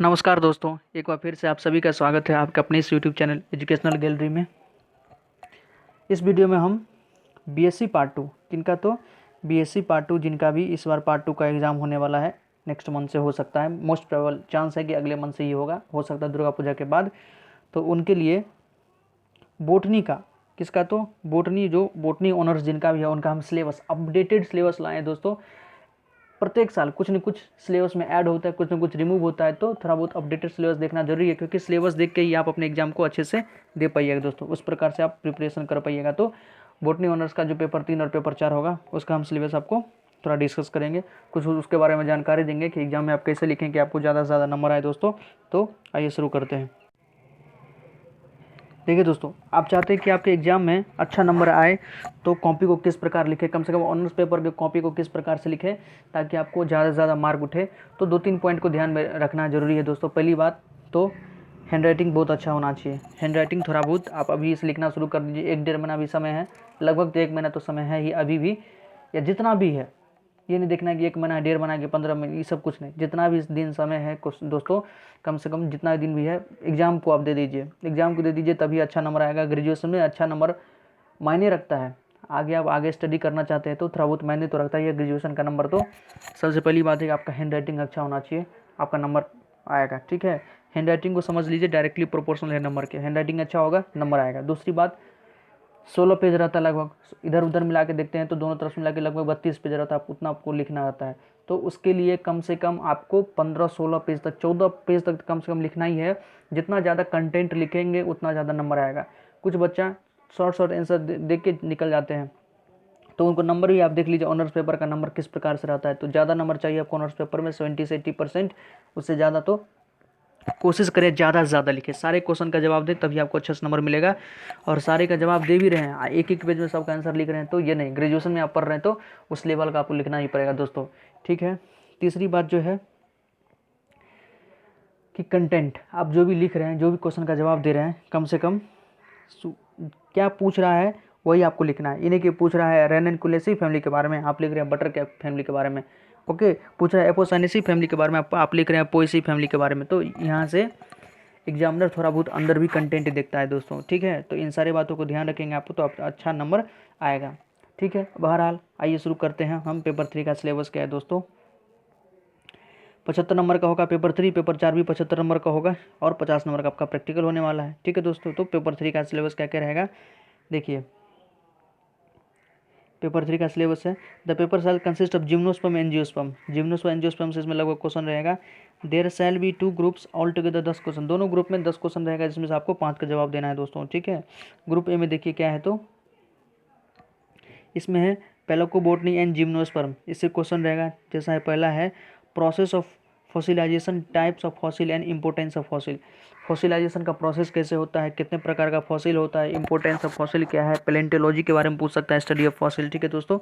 नमस्कार दोस्तों, एक बार फिर से आप सभी का स्वागत है आपके अपने इस यूट्यूब चैनल एजुकेशनल गैलरी में। इस वीडियो में हम बीएससी पार्ट 2 किनका तो बीएससी पार्ट 2 जिनका भी इस बार पार्ट 2 का एग्ज़ाम होने वाला है, नेक्स्ट मंथ से हो सकता है, मोस्ट प्रोबेबल चांस है कि अगले मंथ से ही होगा, हो सकता है दुर्गा पूजा के बाद। तो उनके लिए बोटनी का किसका तो बोटनी जो बोटनी ऑनर्स जिनका भी है उनका हम सिलेबस अपडेटेड सिलेबस लाए हैं दोस्तों। प्रत्येक साल कुछ न कुछ सिलेबस में ऐड होता है, कुछ न कुछ रिमूव होता है, तो थोड़ा बहुत अपडेटेड सिलेबस देखना जरूरी है, क्योंकि सिलेबस देख के ही आप अपने एग्जाम को अच्छे से दे पाइएगा दोस्तों, उस प्रकार से आप प्रिपरेशन कर पाइएगा। तो बोटनी ऑनर्स का जो पेपर 3 और पेपर 4 होगा उसका हम सिलेबस आपको थोड़ा डिस्कस करेंगे, कुछ उसके बारे में जानकारी देंगे कि एग्जाम में आप कैसे लिखें कि आपको ज़्यादा से ज़्यादा नंबर आए दोस्तों। तो आइए शुरू करते हैं। देखिए दोस्तों, आप चाहते हैं कि आपके एग्जाम में अच्छा नंबर आए तो कॉपी को किस प्रकार लिखें, कम से कम ऑनर्स पेपर के कॉपी को किस प्रकार से लिखें ताकि आपको ज़्यादा से ज़्यादा मार्क उठे। तो 2-3 पॉइंट को ध्यान में रखना जरूरी है दोस्तों। पहली बात तो हैंड राइटिंग बहुत अच्छा होना चाहिए। हैंड राइटिंग थोड़ा बहुत आप अभी से लिखना शुरू कर दीजिए, 1-1.5 महीना भी समय है, लगभग तो 1 महीना तो समय है ही अभी भी, या जितना भी है। ये नहीं देखना कि 1 महीना 1.5 महीना कि 15 महीने, ये सब कुछ नहीं, जितना भी दिन समय है दोस्तों, कम से कम जितना दिन भी है एग्ज़ाम को आप दे दीजिए, एग्ज़ाम को दे दीजिए, तभी अच्छा नंबर आएगा। ग्रेजुएशन में अच्छा नंबर मायने रखता है, आगे आप आगे स्टडी करना चाहते हैं तो थोड़ा बहुत मायने तो रखता ही है ग्रेजुएशन का नंबर। तो सबसे पहली बात है कि आपका हैंड राइटिंग अच्छा होना चाहिए, आपका नंबर आएगा। ठीक है, हैंड राइटिंग को समझ लीजिए डायरेक्टली प्रोपोर्शनल है नंबर के, हैंड राइटिंग अच्छा होगा नंबर आएगा। दूसरी बात, 16 पेज रहता है लगभग, इधर उधर मिला के देखते हैं तो दोनों तरफ मिला के लगभग 32 पेज रहता है, उतना आपको लिखना रहता है। तो उसके लिए कम से कम आपको 15-16 पेज तक, 14 पेज तक कम से कम लिखना ही है। जितना ज़्यादा कंटेंट लिखेंगे उतना ज़्यादा नंबर आएगा। कुछ बच्चा शॉर्ट शॉर्ट आंसर देख के निकल जाते हैं, तो उनको नंबर भी आप देख लीजिए ऑनर्स पेपर का नंबर किस प्रकार से रहता है। तो ज़्यादा नंबर चाहिए आपको ऑनर्स पेपर में, 70 से 80%, उससे ज़्यादा तो कोशिश करें ज़्यादा से ज़्यादा लिखें, सारे क्वेश्चन का जवाब दें तभी आपको अच्छा से नंबर मिलेगा। और सारे का जवाब दे भी रहे हैं, एक एक पेज में सबका आंसर लिख रहे हैं तो ये नहीं, ग्रेजुएशन में आप पढ़ रहे हैं तो उस लेवल का आपको लिखना ही पड़ेगा दोस्तों। ठीक है, तीसरी बात जो है कि कंटेंट, आप जो भी लिख रहे हैं, जो भी क्वेश्चन का जवाब दे रहे हैं, कम से कम क्या पूछ रहा है वही आपको लिखना है। इन्हें कि पूछ रहा है रेनकुलेसी फैमिली के बारे में, आप लिख रहे हैं बटर कैप फैमिली के बारे में। ओके, पूछ रहा है एपोसाइनेसी फैमिली के बारे में, आप लिख रहे हैं पोएसी फैमिली के बारे में। तो यहाँ से एग्जामिनर थोड़ा बहुत अंदर भी कंटेंट देखता है दोस्तों। ठीक है, तो इन सारी बातों को ध्यान रखेंगे आपको तो आप अच्छा नंबर आएगा। ठीक है, बहरहाल आइए शुरू करते हैं हम। पेपर 3 का सिलेबस क्या है दोस्तों, 75 नंबर का होगा पेपर 3, पेपर 4 भी 75 नंबर का होगा और 50 नंबर का आपका प्रैक्टिकल होने वाला है। ठीक है दोस्तों, तो पेपर 3 का सिलेबस क्या क्या रहेगा देखिए। पेपर 3 का सिलेबस है, the paper shall consist of gymnosperm angiosperm, gymnosperm angiosperm से इसमें लगभग क्वेश्चन रहेगा। There shall be 2 groups all together 10 question, दोनों ग्रुप में 10 क्वेश्चन रहेगा, जिसमें से आपको 5 का जवाब देना है दोस्तों। ठीक है, ग्रुप ए में देखिए क्या है, तो इसमें है पैलेकोबोटनी एंड जिम्नोस्पर्म, इससे क्वेश्चन रहेगा जैसा है, पहला है process of fossilisation, types of fossil and importance of fossil, fossilisation का प्रोसेस कैसे होता है, कितने प्रकार का फॉसिल होता है, इंपोर्टेंस ऑफ फॉसिल क्या है, पैलेंटोलॉजी के बारे में पूछ सकता है, स्टडी ऑफ फॉसिल। ठीक है दोस्तों,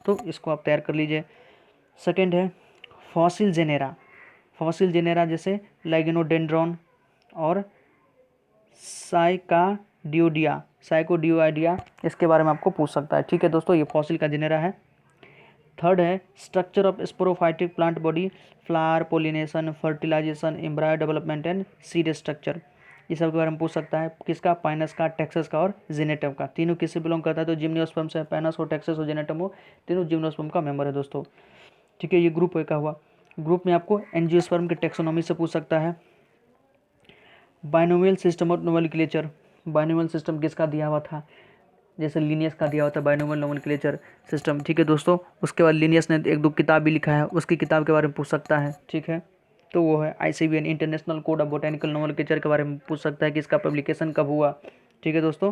तो इसको आप तैयार कर लीजिए। सेकेंड है फॉसिल जेनेरा, फॉसिल जेनेरा जैसे लाइगेनोडेंड्रॉन और साइकाडियोडिया, साइकोडियोडिया, इसके बारे में आपको पूछ सकता है। ठीक है दोस्तों, ये फॉसिल का जेनेरा है। थर्ड है structure of sporophytic plant body, flower pollination, fertilization, embryo development and seed structure, ये सब के बारे में पूछ सकता है। किसका, पाइनस का, टेक्सस का और जेनेटम का। तीनों किससे बिलोंग करता है, तो जिम्नोस्पर्म से, पाइनस हो, टेक्सस हो, जेनेटम हो, तीनों जिम्नोस्पर्म का मेंबर है दोस्तों। ठीक है, ये ग्रुप ए का हुआ। ग्रुप में आपको एंजियोस्पर्म के टेक्सोनॉमी से पूछ सकता है। Binomial system of nomenclature, binomial system किसका दिया हुआ था, जैसे लिनियस का दिया होता है बाइनोमियल नोमेनक्लेचर सिस्टम। ठीक है दोस्तों, उसके बाद लिनियस ने 1-2 किताब भी लिखा है, उसकी किताब के बारे में पूछ सकता है। ठीक है, तो वो है ICBN international code of botanical nomenclature के बारे में पूछ सकता है कि इसका पब्लिकेशन कब हुआ। ठीक है दोस्तों,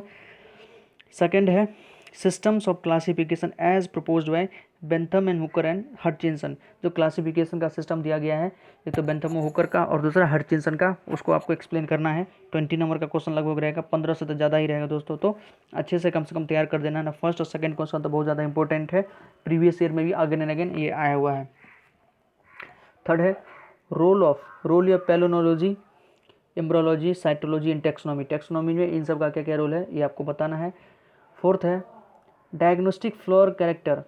सेकंड है systems of classification as proposed by Bentham and Hooker and Hutchinson, जो क्लासिफिकेशन का सिस्टम दिया गया है, एक तो बेंथम और हुकर का और दूसरा हटचिंसन का, उसको आपको एक्सप्लेन करना है। 20 नंबर का क्वेश्चन लगभग रहेगा, 15 से तो ज़्यादा ही रहेगा दोस्तों, तो अच्छे से कम तैयार कर देना ना। फर्स्ट और सेकंड क्वेश्चन तो बहुत ज़्यादा इंपॉर्टेंट है, प्रीवियस ईयर में भी अगेन एंड अगेन ये आया हुआ है। थर्ड है role of palynology, embryology, cytology and taxonomy, taxonomy में इन सब का क्या क्या रोल है ये आपको बताना है। फोर्थ है diagnostic floral character,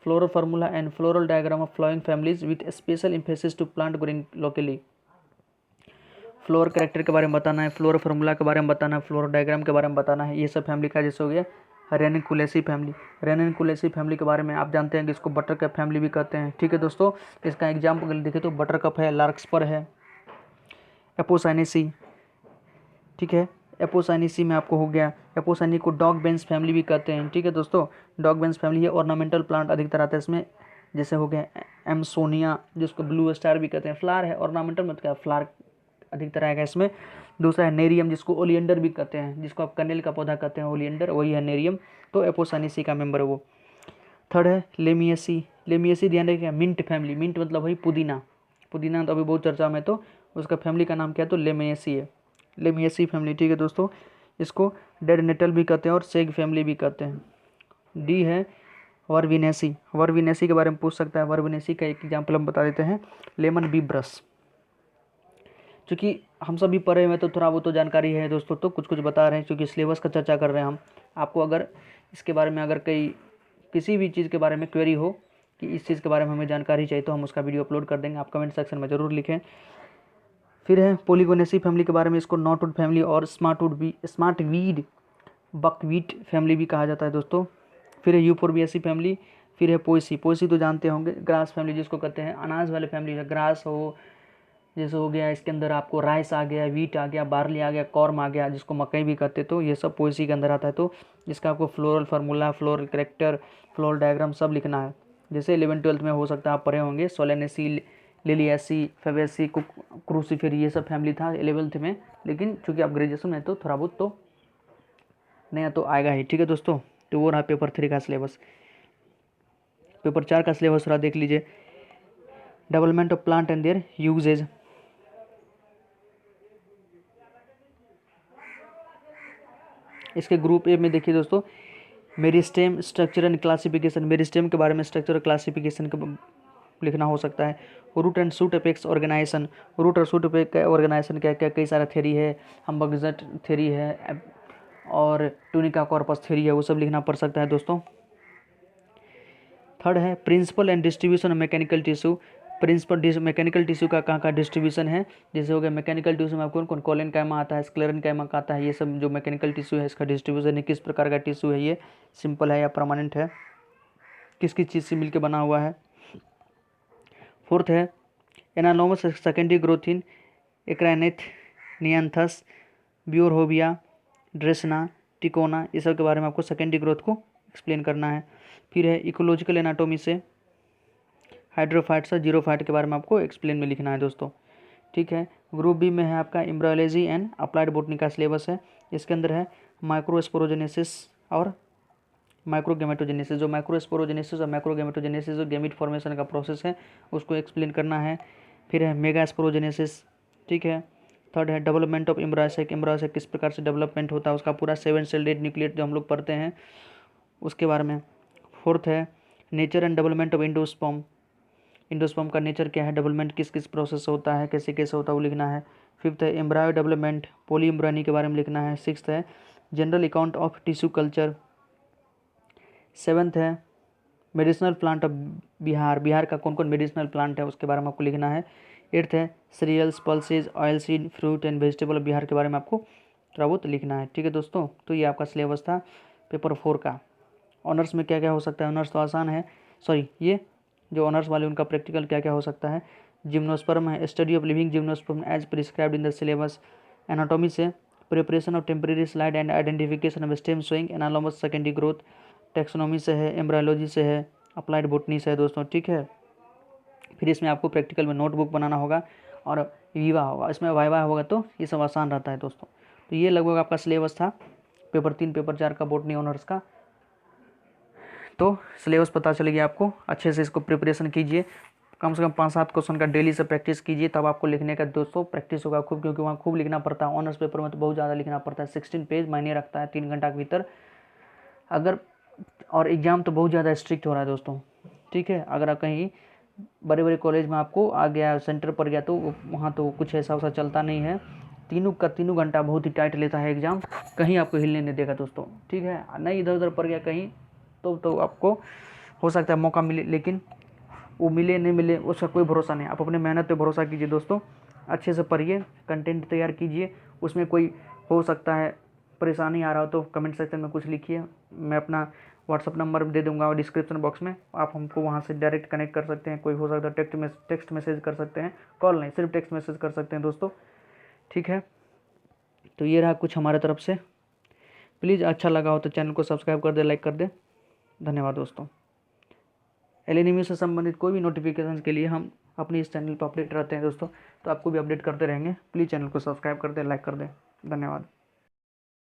floral formula and floral diagram of flowering families with special emphasis to plant growing locally, floral character के बारे में बताना है, फ्लोर फार्मूला के बारे में बताना है, फ्लोर डायग्राम के बारे में बताना है। ये सब फैमिली का जैसे हो गया रेनिकुलेसी फैमिली। रेनिकुलेसी फैमिली के बारे में आप जानते हैं कि इसको बटरकप फैमिली भी कहते हैं। ठीक है दोस्तों, इसका एग्जाम्पल देखें तो बटरकप है, लार्क्सपर है, एपोसाइनेसी। ठीक है, एपोसाइनेसी में आपको हो गया, एपोसाइनी को डॉग बेंस फैमिली भी कहते हैं। ठीक है दोस्तों, डॉग बेंस फैमिली है। ऑर्नामेंटल प्लांट अधिकतर आता है इसमें, जैसे हो गया एमसोनिया, जिसको ब्लू स्टार भी कहते हैं। फ्लावर है, ऑर्नामेंटल मतलब क्या, फ्लावर अधिकतर आएगा इसमें। दूसरा है नेरियम, जिसको ओलियंडर भी कहते हैं, जिसको आप कनेल का पौधा कहते हैं, ओलियंडर, वही है नेरियम। तो एपोसाइनेसी का मेंबर है वो। थर्ड है लेमियसी। लेमियसी ध्यान रखिए, मिंट फैमिली, मिंट मतलब वही पुदीना। पुदीना तो अभी बहुत चर्चा में, तो उसका फैमिली का नाम क्या है, तो लेमियसी है, लेमियसी फैमिली। ठीक है दोस्तों, इसको डेड नेटल भी कहते हैं और सेग फैमिली भी कहते हैं। डी है वर्विनेसी। वर्विनेसी के बारे में पूछ सकता है। वर्विनेसी का एक एग्जाम्पल हम बता देते हैं, लेमन बी ब्रश। चूँकि हम सभी पढ़े हुए तो थोड़ा वो तो जानकारी है दोस्तों, तो कुछ कुछ बता रहे हैं, क्योंकि सिलेबस का चर्चा कर रहे हैं हम। आपको अगर इसके बारे में अगर किसी भी चीज़ के बारे में क्वेरी हो कि इस चीज़ के बारे में हमें जानकारी चाहिए, तो हम उसका वीडियो अपलोड कर देंगे, आप कमेंट सेक्शन में ज़रूर लिखें। फिर है पोलिगोनेसी फैमिली के बारे में, इसको नॉटवुड फैमिली और स्मार्ट वीड बकवीट फैमिली भी कहा जाता है दोस्तों। फिर है यूफोर्बिएसी फैमिली। फिर है पोएसी। पोएसी तो जानते होंगे, ग्रास फैमिली जिसको कहते हैं, अनाज वाले फैमिली है। ग्रास हो, जैसे हो गया इसके अंदर आपको राइस आ गया, वीट आ गया, बार्ली आ गया, कॉर्म आ गया, जिसको मकई भी कहते हैं, तो ये सब पोएसी के अंदर आता है। तो इसका आपको floral formula, floral character, floral diagram सब लिखना है। जैसे 11th-12th में हो सकता है आप पढ़े होंगे, सोलेनेसी, लिलियासी, फेबेसी, क्रूसीफेर, ये सब फैमिली था 11th में। लेकिन चूंकि आप ग्रेजुएशन में तो थोड़ा बहुत तो नया तो आएगा ही। ठीक है दोस्तों, तो वो रहा पेपर 3 का सिलेबस। पेपर 4 का सिलेबस थोड़ा देख लीजिए। Development of plant and their uses. इसके ग्रुप ए में देखिए दोस्तों, meristem, structure and classification. Meristem के बारे में स्ट्रक्चर और क्लासिफिकेशन का लिखना हो सकता है। Root and shoot apex organization. Root और शूट अपेक्स का ऑर्गेनाइजेशन क्या क्या, कई सारा थ्योरी है, हम्बर्गजेट थ्योरी है और टूनिका कॉर्पस थ्योरी है, वो सब लिखना पड़ सकता है दोस्तों। थर्ड है principle and distribution of mechanical tissue. Principle mechanical tissue का कहाँ का डिस्ट्रीब्यूशन है, जैसे हो गया मैकेनिकल टिश्यू में कौन कौन, कोलेन कैमा आता है, स्क्लेरन कैमा का आता है, ये सब जो मैकेनिकल टिश्यू है इसका डिस्ट्रीब्यूशन है, किस प्रकार का टिश्यू है, ये सिंपल है या परमानेंट है, किस किस चीज़ से मिलकर बना हुआ है। फोर्थ है एनालोमस सेकेंडरी ग्रोथ इन एक्राइनेथ, नियंथस, ब्यूरहोबिया, ड्रेसना, टिकोना, ये सब के बारे में आपको सेकेंडरी ग्रोथ को एक्सप्लेन करना है। फिर है इकोलॉजिकल एनाटोमी से हाइड्रोफाइट्स और जीरोफाइट के बारे में आपको एक्सप्लेन में लिखना है दोस्तों। ठीक है, ग्रुप बी में है आपका एम्ब्रियोलॉजी एंड अप्लाइड बॉटनी का सिलेबस है। इसके अंदर है माइक्रोस्पोरोजेनेसिस और माइक्रोगेमेटोजेनेसिस। जो माइक्रोस्पोरोजेनेसिस और माइक्रोगेमेटोजेनेसिस जो गेमिट फॉर्मेशन का प्रोसेस है उसको एक्सप्लेन करना है। फिर है मेगास्पोरोजेनेसिस। ठीक है, थर्ड है डेवलपमेंट ऑफ एम्ब्रायोसाइक। एम्ब्रायोसाइक किस प्रकार से डेवलपमेंट होता है उसका पूरा 7 सेल्डेड न्यूक्लियट जो हम लोग पढ़ते हैं उसके बारे में। फोर्थ है nature and development of endosperm. Endosperm का नेचर क्या है, डेवलपमेंट किस किस प्रोसेस से होता है, कैसे कैसे होता है, वो लिखना है। फिफ्थ है एम्ब्रायो डेवलपमेंट, पॉली एम्ब्रायनी के बारे में लिखना है। सिक्स्थ है general account of tissue culture. Seventh है medicinal plant of Bihar. Bihar का कौन कौन मेडिसिनल प्लांट है उसके बारे में आपको लिखना है। एट्थ है cereals, pulses, oil seed, fruit and vegetable of Bihar के बारे में आपको थोड़ा बहुत लिखना है। ठीक है दोस्तों, तो ये आपका सिलेबस था पेपर 4 का। ऑनर्स में क्या क्या हो सकता है, ऑनर्स तो आसान है, सॉरी ये जो ऑनर्स वाले उनका प्रैक्टिकल क्या क्या हो सकता है। जिम्नोस्पर्म है, study of living gymnosperm as prescribed in the syllabus. Anatomy से preparation of temporary slide and identification of stem showing anomalous secondary growth. Taxonomy से है, एम्ब्रायोलॉजी से है, अप्लाइड बॉटनी से है दोस्तों। ठीक है, फिर इसमें आपको प्रैक्टिकल में नोटबुक बनाना होगा और वीवा होगा, इसमें वाइवा होगा, तो ये सब आसान रहता है दोस्तों। तो ये लगभग आपका सिलेबस था पेपर 3 पेपर 4 का बॉटनी ऑनर्स का। तो सिलेबस पता चलेगी आपको, अच्छे से इसको प्रिपरेशन कीजिए, कम से कम 5-7 क्वेश्चन का डेली से प्रैक्टिस कीजिए, तब आपको लिखने का दोस्तों प्रैक्टिस होगा खूब, क्योंकि वहाँ खूब लिखना पड़ता है। ऑनर्स पेपर में तो बहुत ज़्यादा लिखना पड़ता है, 16 पेज मायने रखता है 3 घंटा के भीतर अगर, और एग्ज़ाम तो बहुत ज़्यादा स्ट्रिक्ट हो रहा है दोस्तों। ठीक है, अगर आप कहीं बड़े बड़े कॉलेज में आपको आ गया, सेंटर पर गया, तो वहाँ तो कुछ ऐसा वैसा चलता नहीं है, तीनों घंटा बहुत ही टाइट लेता है एग्ज़ाम, कहीं आपको हिलने नहीं देगा दोस्तों। ठीक है, नहीं इधर उधर पड़ गया कहीं तो आपको हो सकता है मौका मिले, लेकिन वो मिले नहीं मिले उसका कोई भरोसा नहीं। आप अपने मेहनत पे भरोसा कीजिए दोस्तों, अच्छे से पढ़िए, कंटेंट तैयार कीजिए। उसमें कोई हो सकता है परेशानी आ रहा हो तो कमेंट सेक्शन में कुछ लिखिए, मैं अपना व्हाट्सअप नंबर दे दूंगा और डिस्क्रिप्शन बॉक्स में, आप हमको वहाँ से डायरेक्ट कनेक्ट कर सकते हैं। कोई हो सकता है टेक्स्ट मैसेज कर सकते हैं, कॉल नहीं, सिर्फ टेक्स्ट मैसेज कर सकते हैं दोस्तों, ठीक है। तो ये रहा कुछ हमारे तरफ से। प्लीज़ अच्छा लगा हो तो चैनल को सब्सक्राइब कर दे, लाइक कर दे। धन्यवाद दोस्तों। एलएनएमयू से संबंधित कोई भी नोटिफिकेशन के लिए हम अपने इस चैनल पर अपडेट रहते हैं दोस्तों, तो आपको भी अपडेट करते रहेंगे। प्लीज़ चैनल को सब्सक्राइब कर दें, लाइक कर दें। धन्यवाद।